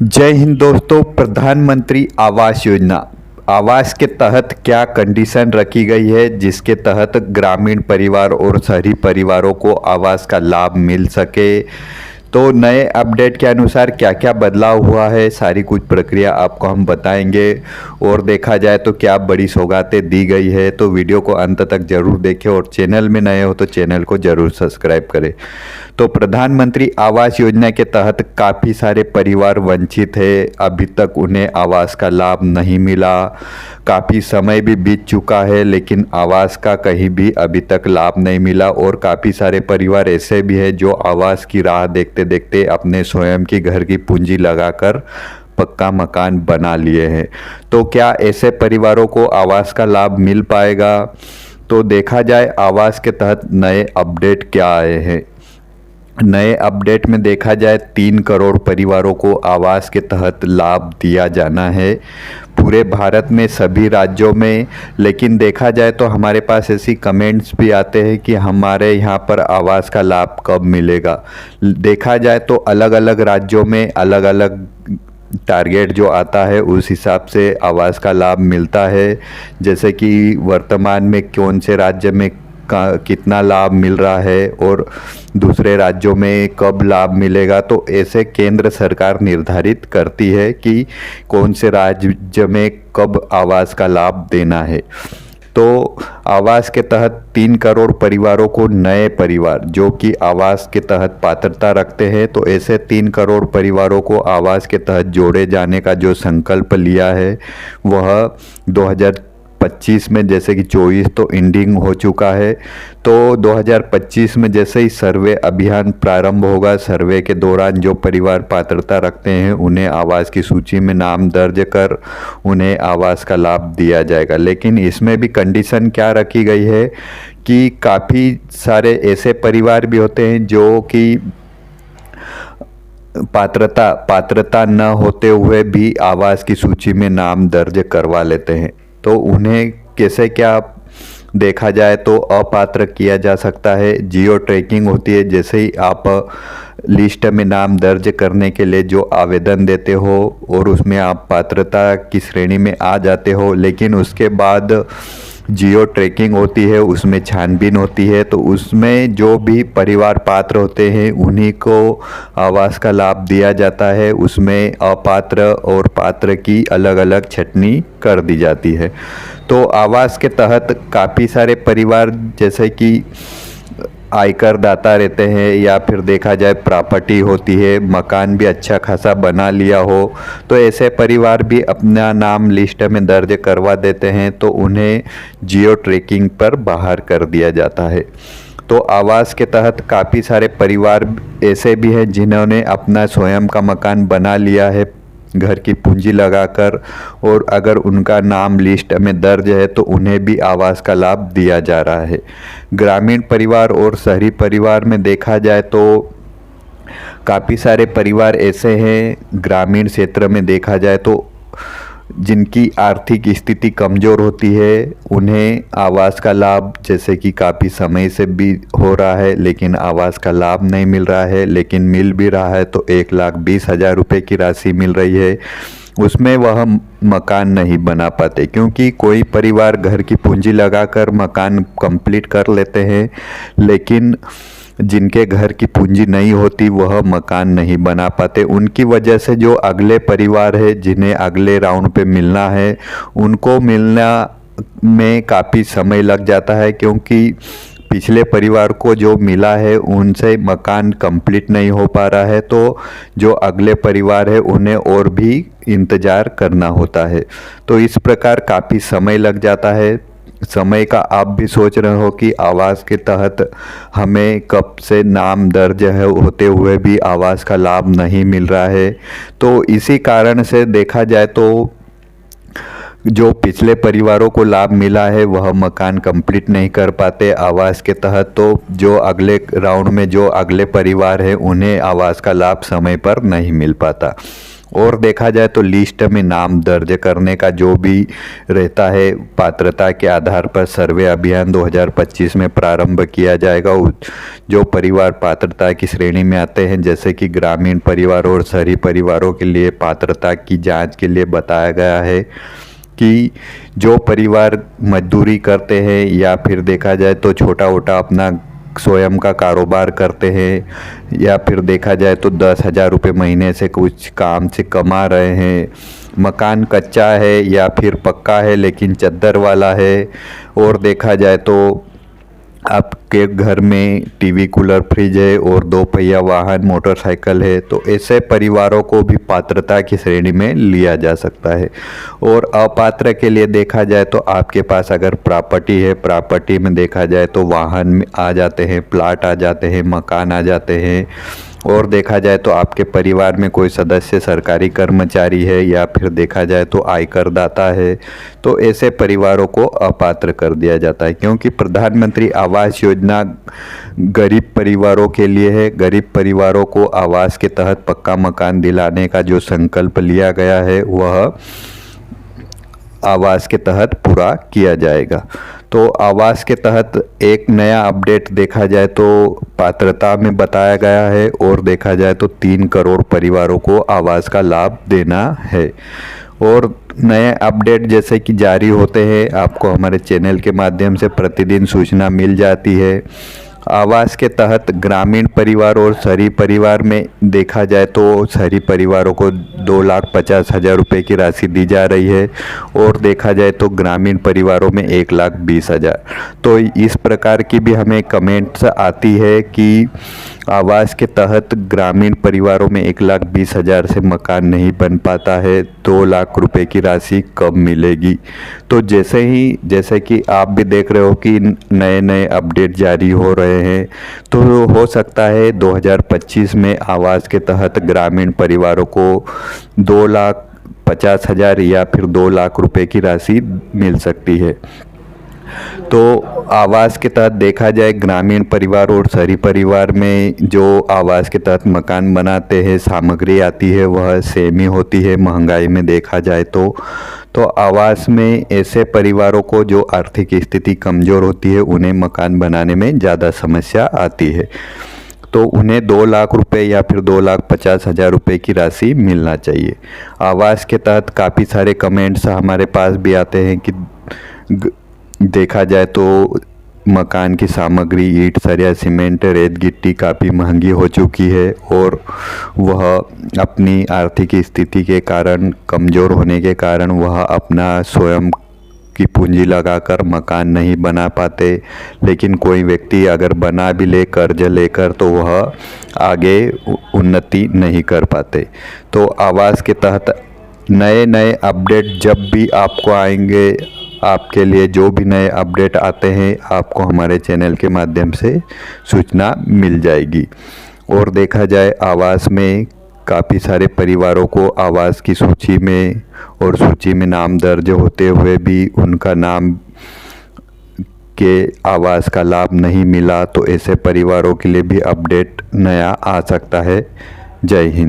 जय हिंद दोस्तों। प्रधानमंत्री आवास योजना आवास के तहत क्या कंडीशन रखी गई है जिसके तहत ग्रामीण परिवार और शहरी परिवारों को आवास का लाभ मिल सके। तो नए अपडेट के अनुसार क्या क्या बदलाव हुआ है, सारी कुछ प्रक्रिया आपको हम बताएंगे। और देखा जाए तो क्या बड़ी सौगातें दी गई है, तो वीडियो को अंत तक जरूर देखें और चैनल में नए हो तो चैनल को जरूर सब्सक्राइब करें। तो प्रधानमंत्री आवास योजना के तहत काफ़ी सारे परिवार वंचित है, अभी तक उन्हें आवास का लाभ नहीं मिला। काफ़ी समय भी बीत चुका है लेकिन आवास का कहीं भी अभी तक लाभ नहीं मिला। और काफ़ी सारे परिवार ऐसे भी हैं जो आवास की राह देखते देखते अपने स्वयं की घर की पूंजी लगाकर पक्का मकान बना लिए हैं। तो क्या ऐसे परिवारों को आवास का लाभ मिल पाएगा? तो देखा जाए आवास के तहत नए अपडेट क्या आए हैं। नए अपडेट में देखा जाए 3 करोड़ परिवारों को आवास के तहत लाभ दिया जाना है पूरे भारत में सभी राज्यों में। लेकिन देखा जाए तो हमारे पास ऐसी कमेंट्स भी आते हैं कि हमारे यहाँ पर आवास का लाभ कब मिलेगा। देखा जाए तो अलग अलग राज्यों में अलग अलग टारगेट जो आता है उस हिसाब से आवास का लाभ मिलता है। जैसे कि वर्तमान में कौन से राज्य में कितना लाभ मिल रहा है और दूसरे राज्यों में कब लाभ मिलेगा, तो ऐसे केंद्र सरकार निर्धारित करती है कि कौन से राज्य में कब आवास का लाभ देना है। तो आवास के तहत 3 करोड़ परिवारों को, नए परिवार जो कि आवास के तहत पात्रता रखते हैं, तो ऐसे 3 करोड़ परिवारों को आवास के तहत जोड़े जाने का जो संकल्प लिया है वह 2025 में, जैसे कि 24 तो एंडिंग हो चुका है, तो 2025 में जैसे ही सर्वे अभियान प्रारंभ होगा, सर्वे के दौरान जो परिवार पात्रता रखते हैं उन्हें आवास की सूची में नाम दर्ज कर उन्हें आवास का लाभ दिया जाएगा। लेकिन इसमें भी कंडीशन क्या रखी गई है कि काफ़ी सारे ऐसे परिवार भी होते हैं जो कि पात्रता न होते हुए भी आवास की सूची में नाम दर्ज करवा लेते हैं। तो उन्हें कैसे क्या देखा जाए तो अपात्र किया जा सकता है। जियो ट्रैकिंग होती है, जैसे ही आप लिस्ट में नाम दर्ज करने के लिए जो आवेदन देते हो और उसमें आप पात्रता की श्रेणी में आ जाते हो, लेकिन उसके बाद जियो ट्रैकिंग होती है, उसमें छानबीन होती है, तो उसमें जो भी परिवार पात्र होते हैं उन्हीं को आवास का लाभ दिया जाता है। उसमें अपात्र और पात्र की अलग अलग छटनी कर दी जाती है। तो आवास के तहत काफ़ी सारे परिवार जैसे कि आयकर दाता रहते हैं या फिर देखा जाए प्रॉपर्टी होती है, मकान भी अच्छा खासा बना लिया हो, तो ऐसे परिवार भी अपना नाम लिस्ट में दर्ज करवा देते हैं, तो उन्हें जियो ट्रैकिंग पर बाहर कर दिया जाता है। तो आवास के तहत काफ़ी सारे परिवार ऐसे भी हैं जिन्होंने अपना स्वयं का मकान बना लिया है घर की पूंजी लगाकर, और अगर उनका नाम लिस्ट में दर्ज है तो उन्हें भी आवास का लाभ दिया जा रहा है। ग्रामीण परिवार और शहरी परिवार में देखा जाए तो काफ़ी सारे परिवार ऐसे हैं ग्रामीण क्षेत्र में देखा जाए तो जिनकी आर्थिक स्थिति कमज़ोर होती है, उन्हें आवास का लाभ जैसे कि काफ़ी समय से भी हो रहा है लेकिन आवास का लाभ नहीं मिल रहा है, लेकिन मिल भी रहा है तो 1,20,000 रुपये की राशि मिल रही है, उसमें वह मकान नहीं बना पाते क्योंकि कोई परिवार घर की पूंजी लगाकर मकान कंप्लीट कर लेते हैं, लेकिन जिनके घर की पूंजी नहीं होती वह मकान नहीं बना पाते। उनकी वजह से जो अगले परिवार है जिन्हें अगले राउंड पे मिलना है उनको मिलना में काफ़ी समय लग जाता है, क्योंकि पिछले परिवार को जो मिला है उनसे मकान कंप्लीट नहीं हो पा रहा है, तो जो अगले परिवार है उन्हें और भी इंतज़ार करना होता है। तो इस प्रकार काफ़ी समय लग जाता है। समय का आप भी सोच रहे हो कि आवास के तहत हमें कब से नाम दर्ज है होते हुए भी आवास का लाभ नहीं मिल रहा है। तो इसी कारण से देखा जाए तो जो पिछले परिवारों को लाभ मिला है वह मकान कंप्लीट नहीं कर पाते आवास के तहत, तो जो अगले राउंड में जो अगले परिवार है उन्हें आवास का लाभ समय पर नहीं मिल पाता। और देखा जाए तो लिस्ट में नाम दर्ज करने का जो भी रहता है, पात्रता के आधार पर सर्वे अभियान 2025 में प्रारंभ किया जाएगा। जो परिवार पात्रता की श्रेणी में आते हैं, जैसे कि ग्रामीण परिवारों और शहरी परिवारों के लिए पात्रता की जांच के लिए बताया गया है कि जो परिवार मजदूरी करते हैं या फिर देखा जाए तो छोटा मोटा अपना स्वयं का कारोबार करते हैं, या फिर देखा जाए तो 10,000 रुपये महीने से कुछ काम से कमा रहे हैं, मकान कच्चा है या फिर पक्का है लेकिन चद्दर वाला है, और देखा जाए तो आपके घर में टीवी, कूलर, फ्रिज है और 2 पहिया वाहन, मोटरसाइकिल है, तो ऐसे परिवारों को भी पात्रता की श्रेणी में लिया जा सकता है। और अपात्र के लिए देखा जाए तो आपके पास अगर प्रॉपर्टी है, प्रॉपर्टी में देखा जाए तो वाहन आ जाते हैं, प्लाट आ जाते हैं, मकान आ जाते हैं, और देखा जाए तो आपके परिवार में कोई सदस्य सरकारी कर्मचारी है या फिर देखा जाए तो आयकर दाता है, तो ऐसे परिवारों को अपात्र कर दिया जाता है। क्योंकि प्रधानमंत्री आवास योजना गरीब परिवारों के लिए है। गरीब परिवारों को आवास के तहत पक्का मकान दिलाने का जो संकल्प लिया गया है वह आवास के तहत पूरा किया जाएगा। तो आवास के तहत एक नया अपडेट देखा जाए तो पात्रता में बताया गया है, और देखा जाए तो 3 करोड़ परिवारों को आवास का लाभ देना है। और नए अपडेट जैसे कि जारी होते हैं, आपको हमारे चैनल के माध्यम से प्रतिदिन सूचना मिल जाती है। आवास के तहत ग्रामीण परिवार और शहरी परिवार में देखा जाए तो शहरी परिवारों को 2,50,000 रुपये की राशि दी जा रही है, और देखा जाए तो ग्रामीण परिवारों में 1,20,000। तो इस प्रकार की भी हमें कमेंट्स आती है कि आवास के तहत ग्रामीण परिवारों में 1,20,000 से मकान नहीं बन पाता है, 2 लाख रुपए की राशि कब मिलेगी। तो जैसे कि आप भी देख रहे हो कि नए नए अपडेट जारी हो रहे हैं, तो हो सकता है 2025 में आवास के तहत ग्रामीण परिवारों को 2,50,000 या फिर 2 लाख रुपए की राशि मिल सकती है। तो आवास के तहत देखा जाए ग्रामीण परिवार और शहरी परिवार में जो आवास के तहत मकान बनाते हैं, सामग्री आती है वह सेम ही होती है महंगाई में देखा जाए तो आवास में ऐसे परिवारों को जो आर्थिक स्थिति कमज़ोर होती है उन्हें मकान बनाने में ज़्यादा समस्या आती है, तो उन्हें 2 लाख रुपए या फिर 2,50,000 रुपये की राशि मिलना चाहिए। आवास के तहत काफ़ी सारे कमेंट्स हमारे पास भी आते हैं कि देखा जाए तो मकान की सामग्री, ईंट, सरिया, सीमेंट, रेत, गिट्टी काफ़ी महंगी हो चुकी है, और वह अपनी आर्थिक स्थिति के कारण, कमज़ोर होने के कारण वह अपना स्वयं की पूंजी लगाकर मकान नहीं बना पाते। लेकिन कोई व्यक्ति अगर बना भी ले कर्ज लेकर तो वह आगे उन्नति नहीं कर पाते। तो आवास के तहत नए नए अपडेट जब भी आपको आएंगे, आपके लिए जो भी नए अपडेट आते हैं आपको हमारे चैनल के माध्यम से सूचना मिल जाएगी। और देखा जाए आवास में काफ़ी सारे परिवारों को आवास की सूची में नाम दर्ज होते हुए भी उनका नाम के आवास का लाभ नहीं मिला, तो ऐसे परिवारों के लिए भी अपडेट नया आ सकता है। जय हिंद।